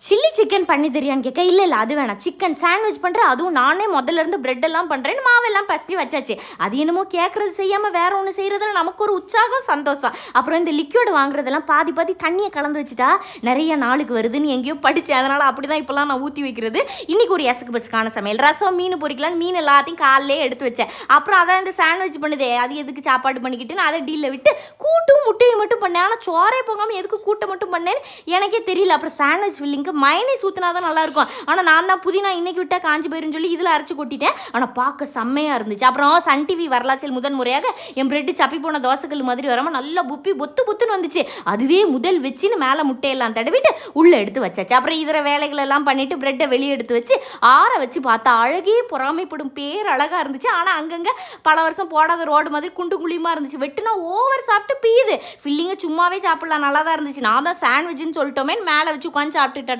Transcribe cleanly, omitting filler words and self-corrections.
Chilli chicken பண்ணி தெரியான்னு கேட்க, இல்லை அது வேணாம், சிக்கன் சாண்ட்விச் பண்ணுறேன், அதுவும் நானே முதல்ல இருந்து பிரெட் எல்லாம் பண்ணுறேன்னு மாவெல்லாம் பசடி வச்சாச்சு. அது என்னமோ கேட்குறது செய்யாமல் வேற ஒன்று செய்கிறதுல நமக்கு ஒரு உற்சாகம், சந்தோஷம். அப்புறம் இந்த லிக்விட் வாங்குறதெல்லாம் பாதி பாதி தண்ணியை கலந்து வச்சுட்டா நிறைய நாளுக்கு வருதுன்னு எங்கேயோ படித்தேன். அதனால் அப்படி தான் இப்போலாம் நான் ஊற்றி வைக்கிறது. இன்றைக்கி ஒரு எசக்கு பசுக்கான சமையல், ரசம், மீன் பொரிக்கலான்னு மீன் எல்லாத்தையும் காலையிலே எடுத்து வச்சேன். அப்புறம் அதான் இந்த சாண்ட்விச் பண்ணுதே, அது எதுக்கு சாப்பாடு பண்ணிக்கிட்டு நான் அதை டீலில் விட்டு கூட்டும் முட்டையை மட்டும் பண்ணேன். ஆனால் சோறே போகாமல் எதுக்கு கூட்டை மட்டும் பண்ணேன்னு எனக்கே தெரியல. அப்புறம் சாண்ட்விச் ஃபில்லிங் மைனஸ் ஊற்றினா தான் நல்லாயிருக்கும். ஆனால் நான் தான் புதினா இன்னைக்கு விட்டால் காஞ்சி போயிருன்னு சொல்லி இதில் அரைச்சி கொட்டிட்டேன். ஆனால் பார்க்க செம்மையாக இருந்துச்சு. அப்புறம் சன் டிவி வரலாற்றில் முதன் முறையாக என் பிரெட்டு சப்பி போன தோசைக்கல் மாதிரி வராமல் நல்லா புப்பி பொத்து பொத்துன்னு வந்துச்சு. அதுவே முதல் வச்சுன்னு மேலே முட்டையெல்லாம் தடவிட்டு உள்ளே எடுத்து வச்சாச்சு. அப்புறம் இதர வேலைகள் எல்லாம் பண்ணிவிட்டு பிரெட்டை வெளியே எடுத்து வச்சு ஆற வச்சு பார்த்தா அழகே பொறாமைப்படும் பேர் அழகாக இருந்துச்சு. ஆனால் அங்கங்கே பல வருஷம் போடாத ரோடு மாதிரி குண்டு குழியுமா இருந்துச்சு. வெட்டுனா ஓவர் சாப்பிட்டு பீயுது. ஃபில்லிங்கை சும்மாவே சாப்பிடலாம், நல்லா தான் இருந்துச்சு. நான் தான் சாண்ட்விட்ச்னு சொல்லிட்டோமே மேலே வச்சு உட்காந்து சாப்பிட்டுட்டேன்.